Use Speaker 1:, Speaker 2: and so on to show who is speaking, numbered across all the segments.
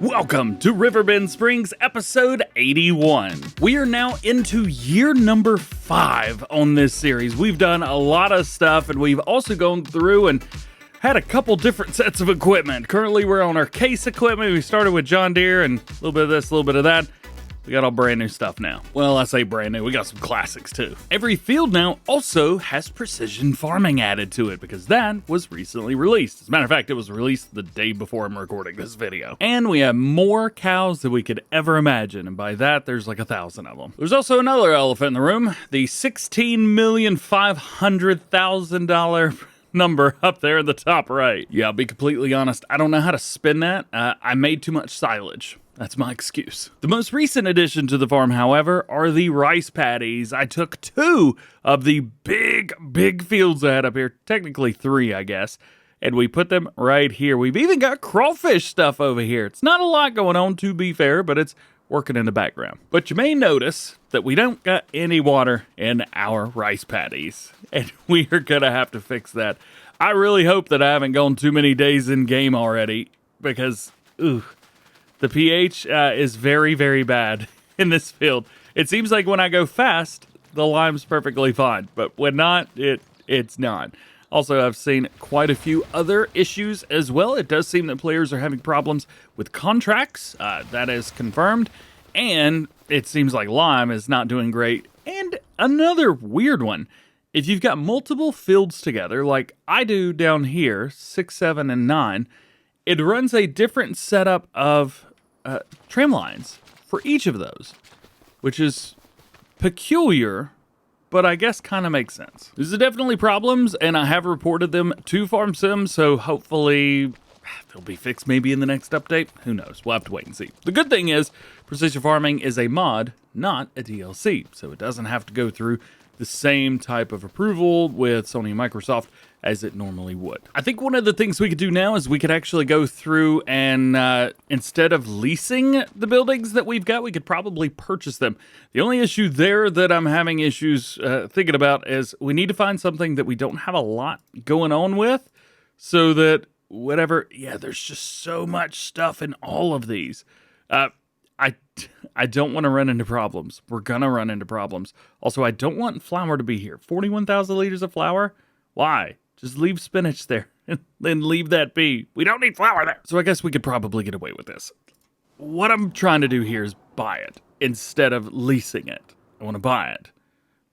Speaker 1: Welcome to Riverbend Springs episode 81. We are now into year number 5 on this series. We've done a lot of stuff and we've also gone through and had a couple different sets of equipment. Currently we're on our case equipment. We started with John Deere and a little bit of this, a little bit of that. We got all brand new stuff now. Well, I say brand new, we got some classics too. Every field now also has precision farming added to it because that was recently released. As a matter of fact, it was released the day before I'm recording this video. And we have more cows than we could ever imagine, and by that, there's like 1,000 of them. There's also another elephant in the room, the $16,500,000 number up there in the top right. Yeah, I'll be completely honest, I don't know how to spin that. I made too much silage. That's my excuse. The most recent addition to the farm, however, are the rice paddies. I took 2 of the big fields I had up here, technically 3, I guess, and we put them right here. We've even got crawfish stuff over here. It's not a lot going on, to be fair, but it's working in the background. But you may notice that we don't got any water in our rice paddies, and we are gonna have to fix that. I really hope that I haven't gone too many days in game already, because, the pH is very, very bad in this field. It seems like when I go fast, the lime's perfectly fine, but when not, it's not. Also, I've seen quite a few other issues as well. It does seem that players are having problems with contracts. That is confirmed. And it seems like lime is not doing great. And another weird one. If you've got multiple fields together, like I do down here, 6, 7, and 9, it runs a different setup of trim lines for each of those, which is peculiar, but I guess kind of makes sense. These are definitely problems, and I have reported them to Farm Sim, so hopefully they'll be fixed maybe in the next update. Who knows? We'll have to wait and see. The good thing is, precision farming is a mod, not a DLC, so it doesn't have to go through the same type of approval with Sony and Microsoft as it normally would. I think one of the things we could do now is we could actually go through and instead of leasing the buildings that we've got, we could probably purchase them. The only issue there that I'm having issues thinking about is we need to find something that we don't have a lot going on with so that there's just so much stuff in all of these. I don't want to run into problems. We're going to run into problems. Also, I don't want flour to be here. 41,000 liters of flour? Why? Just leave spinach there and then leave that be. We don't need flour there. So I guess we could probably get away with this. What I'm trying to do here is buy it instead of leasing it. I want to buy it.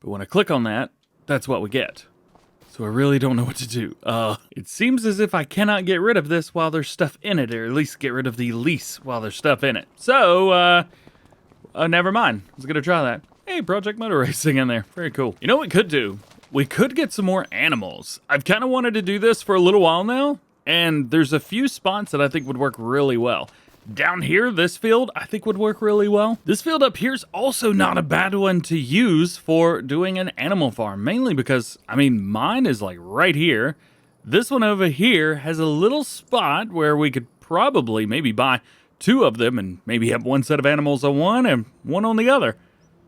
Speaker 1: But when I click on that, that's what we get. So I really don't know what to do. It seems as if I cannot get rid of this while there's stuff in it, or at least get rid of the lease while there's stuff in it. So, never mind. I was going to try that. Hey, Project Motor Racing in there. Very cool. You know what we could do? We could get some more animals. I've kind of wanted to do this for a little while now, and there's a few spots that I think would work really well. Down here, this field, I think would work really well. This field up here is also not a bad one to use for doing an animal farm, mainly because, mine is like right here. This one over here has a little spot where we could probably maybe buy 2 of them and maybe have one set of animals on one and one on the other.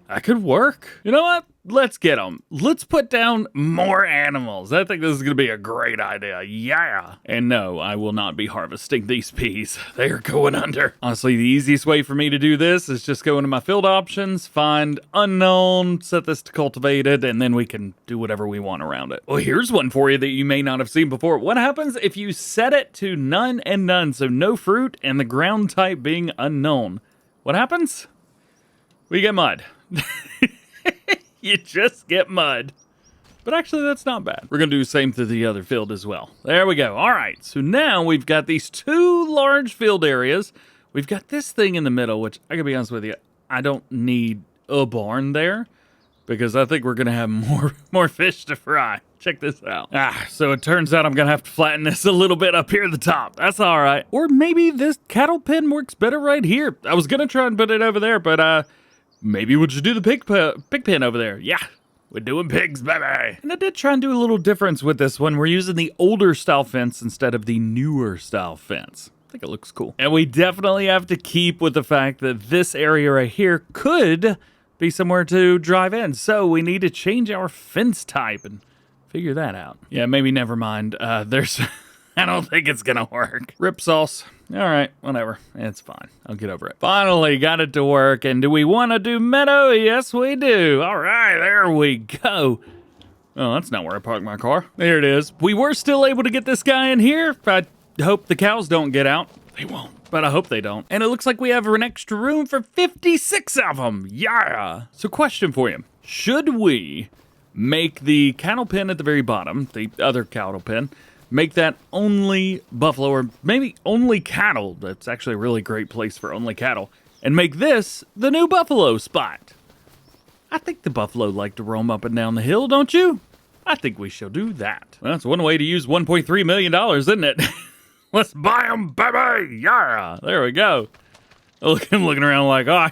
Speaker 1: That could work. You know what? Let's get them. Let's put down more animals. I think this is going to be a great idea. Yeah. And no, I will not be harvesting these peas. They are going under. Honestly, the easiest way for me to do this is just go into my field options, find unknown, set this to cultivated, and then we can do whatever we want around it. Well, here's one for you that you may not have seen before. What happens if you set it to none and none, so no fruit and the ground type being unknown? What happens? We get mud. You just get mud. But actually, that's not bad. We're going to do the same to the other field as well. There we go. All right. So now we've got these 2 large field areas. We've got this thing in the middle, which I gotta be honest with you, I don't need a barn there because I think we're going to have more fish to fry. Check this out. So it turns out I'm going to have to flatten this a little bit up here at the top. That's all right. Or maybe this cattle pen works better right here. I was going to try and put it over there, but maybe we'll just do the pig pen over there. Yeah, we're doing pigs, baby. And I did try and do a little difference with this one. We're using the older style fence instead of the newer style fence. I think it looks cool. And we definitely have to keep with the fact that this area right here could be somewhere to drive in. So we need to change our fence type and figure that out. Yeah, maybe never mind. There's I don't think it's gonna work. Rip sauce. All right, whatever. It's fine. I'll get over it. Finally got it to work. And do we want to do meadow? Yes, we do. All right, there we go. Oh, that's not where I parked my car. There it is. We were still able to get this guy in here. I hope the cows don't get out. They won't, but I hope they don't. And it looks like we have an extra room for 56 of them. Yeah. So question for you. Should we make the cattle pen at the very bottom, the other cattle pen, make that only buffalo or maybe only cattle? That's actually a really great place for only cattle. And make this the new buffalo spot. I think the buffalo like to roam up and down the hill, don't you? I think we shall do that. Well, that's one way to use $1.3 million, isn't it? Let's buy them, baby! Yeah! There we go. I'm looking around like, oh,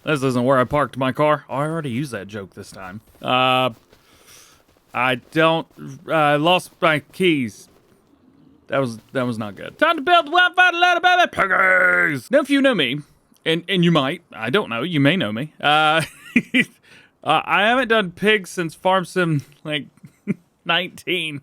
Speaker 1: this isn't where I parked my car. Oh, I already used that joke this time. I lost my keys. That was not good. Time to build the Wi-Fi ladder, baby! Piggies! Now, if you know me, and you might, I don't know, you may know me, I haven't done pigs since Farm Sim, 19.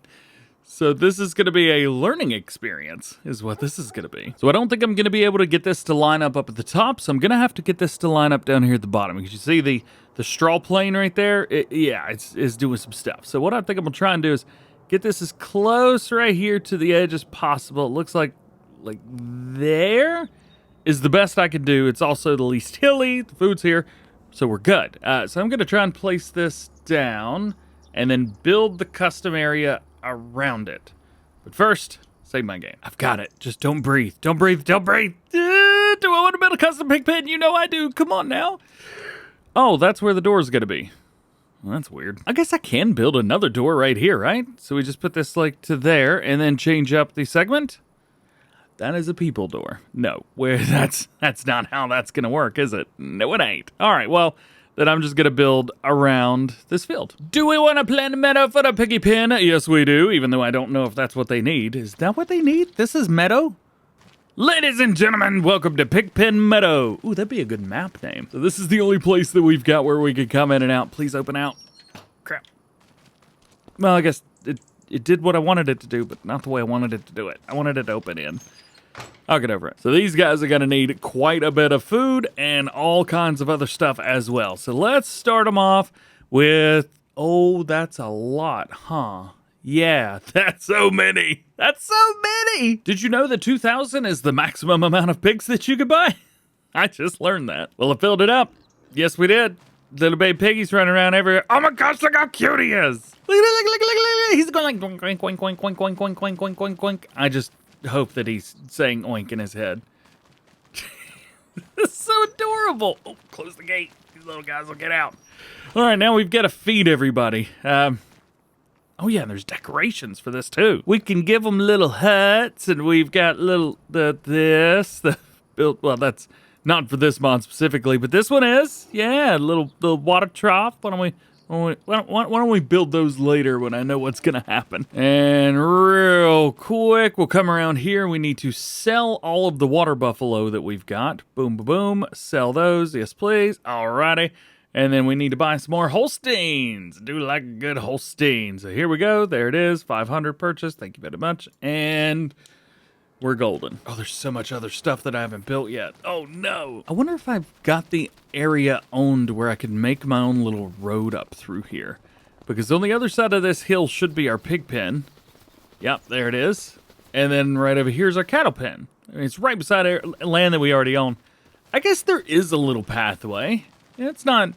Speaker 1: So this is going to be a learning experience, is what this is going to be. So I don't think I'm going to be able to get this to line up at the top, so I'm going to have to get this to line up down here at the bottom. Because you see the straw plane right there? It's doing some stuff. So what I think I'm going to try and do is get this as close right here to the edge as possible. It looks like there is the best I can do. It's also the least hilly. The food's here. So we're good. So I'm going to try and place this down and then build the custom area around it. But first, save my game. I've got it. Just don't breathe. Don't breathe. Don't breathe. Do I want to build a custom pig pen? You know I do. Come on now. Oh, that's where the door is going to be. Well, that's weird. I guess I can build another door right here, right? So we just put this to there and then change up the segment. That is a people door. No, that's not how that's going to work, is it? No, it ain't. All right, well, then I'm just going to build around this field. Do we want to plant a meadow for the piggy pen? Yes, we do, even though I don't know if that's what they need. Is that what they need? This is meadow? Ladies and gentlemen, welcome to Pigpen Meadow. Ooh, that'd be a good map name. So this is the only place that we've got where we could come in and out. Please open out. Crap. Well, I guess it did what I wanted it to do, but not the way I wanted it to do it. I wanted it to open in. I'll get over it. So these guys are going to need quite a bit of food and all kinds of other stuff as well. So let's start them off with, oh, that's a lot, huh? Yeah, that's so many. That's so many. Did you know that 2,000 is the maximum amount of pigs that you could buy? I just learned that. Well, I filled it up. Yes, we did. Little baby piggies running around everywhere. Oh my gosh, look how cute he is. Look. He's going like oink, oink, oink, oink, oink, oink, oink, oink, oink, oink. I just hope that he's saying oink in his head. It's so adorable. Oh, close the gate. These little guys will get out. All right, now we've got to feed everybody. Oh yeah, there's decorations for this too. We can give them little huts, and we've got little built. Well, that's not for this mod specifically, but this one is. Yeah, little water trough. Why don't we build those later when I know what's gonna happen? And real quick, we'll come around here. We need to sell all of the water buffalo that we've got. Boom, boom, boom. Sell those. Yes, please. Alrighty. And then we need to buy some more Holsteins. Do like a good Holstein. So here we go. There it is. 500 purchase. Thank you very much. And we're golden. Oh, there's so much other stuff that I haven't built yet. Oh, no. I wonder if I've got the area owned where I can make my own little road up through here. Because on the other side of this hill should be our pig pen. Yep, there it is. And then right over here is our cattle pen. I mean, it's right beside our land that we already own. I guess there is a little pathway. It's not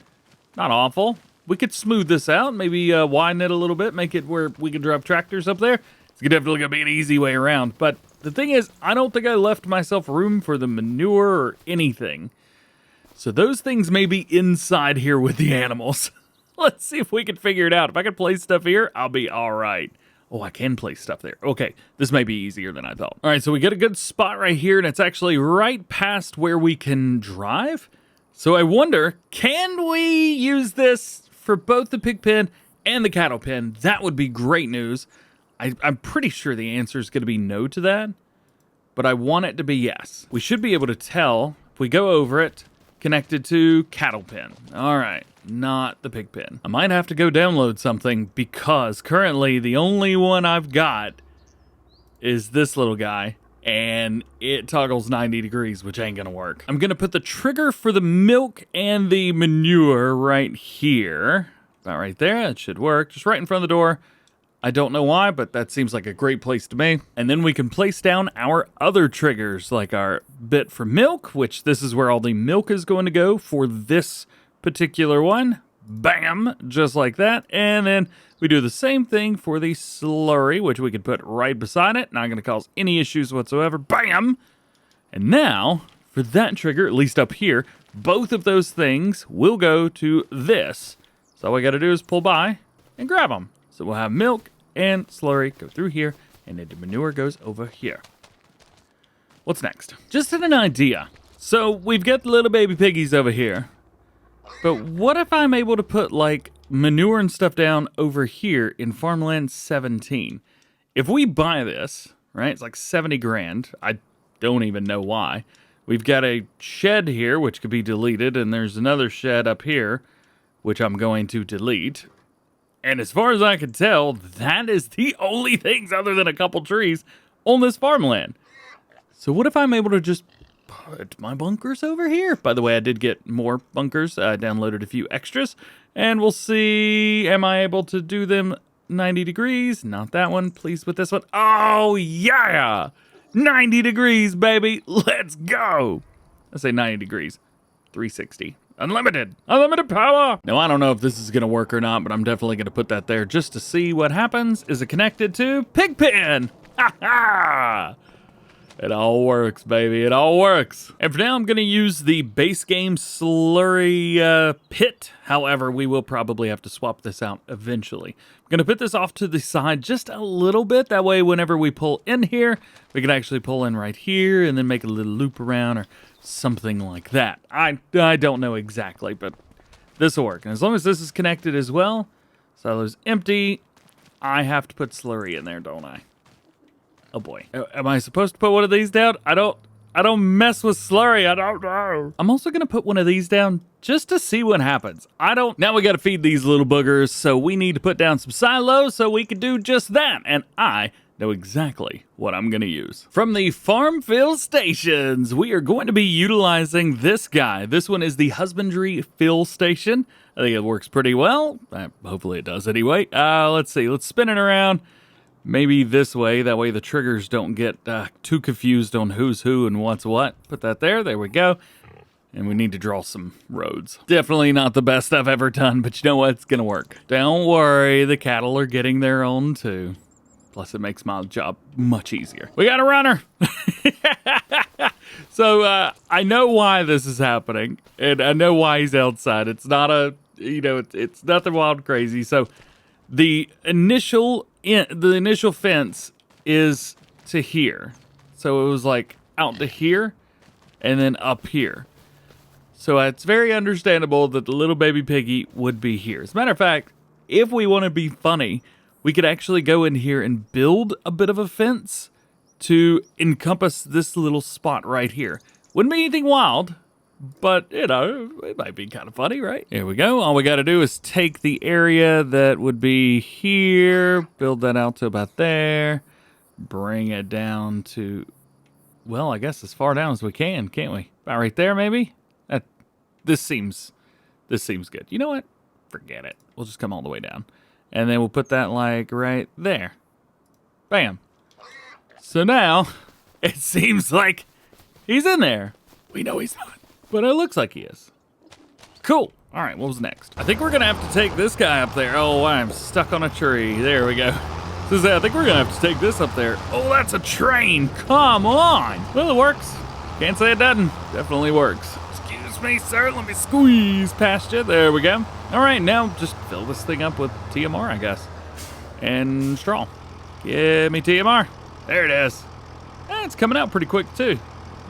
Speaker 1: awful. We could smooth this out, maybe widen it a little bit, make it where we can drive tractors up there. It's definitely going to be an easy way around. But the thing is, I don't think I left myself room for the manure or anything. So those things may be inside here with the animals. Let's see if we can figure it out. If I can place stuff here, I'll be all right. Oh, I can place stuff there. Okay, this may be easier than I thought. All right, so we get a good spot right here, and it's actually right past where we can drive. So I wonder, can we use this for both the pig pen and the cattle pen? That would be great news. I'm pretty sure the answer is going to be no to that, but I want it to be yes. We should be able to tell if we go over it, connected to cattle pen. All right, not the pig pen. I might have to go download something because currently the only one I've got is this little guy, and it toggles 90 degrees, which ain't gonna work. I'm gonna put the trigger for the milk and the manure right here. About right there, that should work. Just right in front of the door. I don't know why, but that seems like a great place to me. And then we can place down our other triggers, like our bit for milk, which this is where all the milk is going to go for this particular one. Bam, just like that. And then we do the same thing for the slurry, which we could put right beside it. Not going to cause any issues whatsoever. Bam! And now, for that trigger, at least up here, both of those things will go to this. So all we got to do is pull by and grab them. So we'll have milk and slurry go through here, and then the manure goes over here. What's next? Just an idea. So we've got the little baby piggies over here. But what if I'm able to put, like, manure and stuff down over here in Farmland 17? If we buy this, right, it's like 70 grand. I don't even know why. We've got a shed here, which could be deleted, and there's another shed up here, which I'm going to delete. And as far as I can tell, that is the only things other than a couple trees on this farmland. So what if I'm able to just put my bunkers over here? By the way, I did get more bunkers. I downloaded a few extras. And we'll see, am I able to do them 90 degrees? Not that one. Please with this one. Oh, yeah! 90 degrees, baby. Let's go. I say 90 degrees. 360. Unlimited power. Now, I don't know if this is going to work or not, but I'm definitely going to put that there just to see what happens. Is it connected to Pigpen? Ha ha! It all works, baby. It all works. And for now, I'm going to use the base game slurry pit. However, we will probably have to swap this out eventually. I'm going to put this off to the side just a little bit. That way, whenever we pull in here, we can actually pull in right here and then make a little loop around or something like that. I don't know exactly, but this will work. And as long as this is connected as well, silo's empty, I have to put slurry in there, don't I? Oh boy. Am I supposed to put one of these down? I don't mess with slurry. I don't know. I'm also going to put one of these down just to see what happens. Now we got to feed these little boogers, so we need to put down some silos so we can do just that. And I know exactly what I'm going to use. From the farm fill stations, we are going to be utilizing this guy. This one is the husbandry fill station. I think it works pretty well. Hopefully it does anyway. Let's see. Let's spin it around. Maybe this way. That way the triggers don't get too confused on who's who and what's what. Put that there. There we go. And we need to draw some roads. Definitely not the best I've ever done, but you know what? It's going to work. Don't worry. The cattle are getting their own too. Plus, it makes my job much easier. We got a runner. So, I know why this is happening. And I know why he's outside. It's not it's nothing wild crazy. So, the initial fence is to here. So, it was like out to here and then up here. So, it's very understandable that the little baby piggy would be here. As a matter of fact, if we want to be funny, we could actually go in here and build a bit of a fence to encompass this little spot right here. Wouldn't be anything wild, but, it might be kind of funny, right? Here we go. All we got to do is take the area that would be here, build that out to about there, bring it down to, well, I guess as far down as we can, can't we? About right there, maybe? This seems good. You know what? Forget it. We'll just come all the way down. And then we'll put that like right there. Bam. So now, it seems like he's in there. We know he's not, but it looks like he is. Cool. All right, what was next? I think we're going to have to take this guy up there. Oh, I'm stuck on a tree. There we go. I think we're going to have to take this up there. Oh, that's a train. Come on. Well, it works. Can't say it doesn't. Definitely works. Excuse me, sir. Let me squeeze past you. There we go. All right, now just fill this thing up with TMR, I guess. And straw. Give me TMR. There it is. It's coming out pretty quick, too.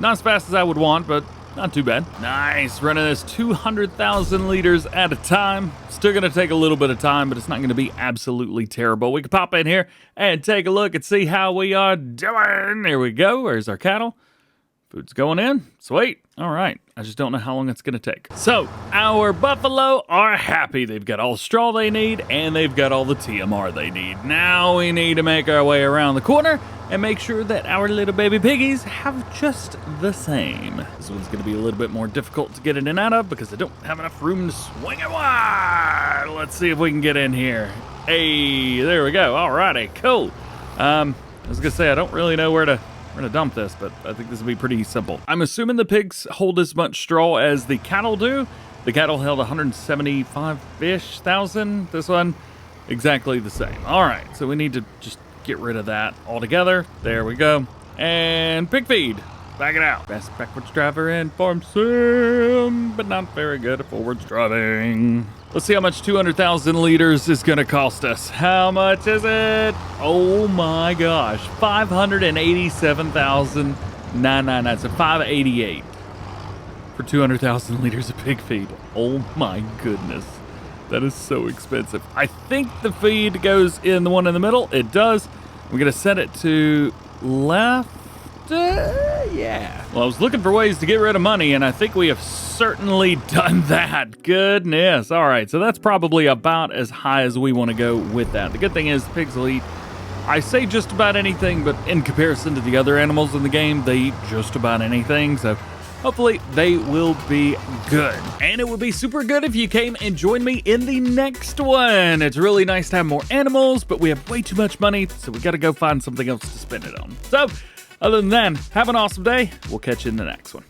Speaker 1: Not as fast as I would want, but not too bad. Nice. Running this 200,000 liters at a time. Still going to take a little bit of time, but it's not going to be absolutely terrible. We can pop in here and take a look and see how we are doing. There we go. Where's our cattle? Food's going in. Sweet. All right. I just don't know how long it's going to take. So, our buffalo are happy. They've got all the straw they need, and they've got all the TMR they need. Now we need to make our way around the corner and make sure that our little baby piggies have just the same. This one's going to be a little bit more difficult to get in and out of because I don't have enough room to swing it wide. Let's see if we can get in here. Hey, there we go. All righty, cool. I was going to say, I don't really know where to dump this, but I think this will be pretty simple. I'm assuming the pigs hold as much straw as the cattle do. The cattle held 175-ish thousand. This one, exactly the same. All right, so we need to just get rid of that altogether. There we go. And pig feed. Back it out. Best backwards driver in Farm Sim, but not very good at forwards driving. Let's see how much 200,000 liters is gonna cost us. How much is it? Oh my gosh, 587,999. So 588 for 200,000 liters of pig feed. Oh my goodness, that is so expensive. I think the feed goes in the one in the middle. It does. We're gonna set it to left. Yeah. Well, I was looking for ways to get rid of money, and I think we have certainly done that. Goodness. All right, so that's probably about as high as we want to go with that. The good thing is pigs will eat, I say just about anything, but in comparison to the other animals in the game, they eat just about anything, so hopefully they will be good. And it would be super good if you came and joined me in the next one. It's really nice to have more animals, but we have way too much money, so we got to go find something else to spend it on. So, other than that, have an awesome day. We'll catch you in the next one.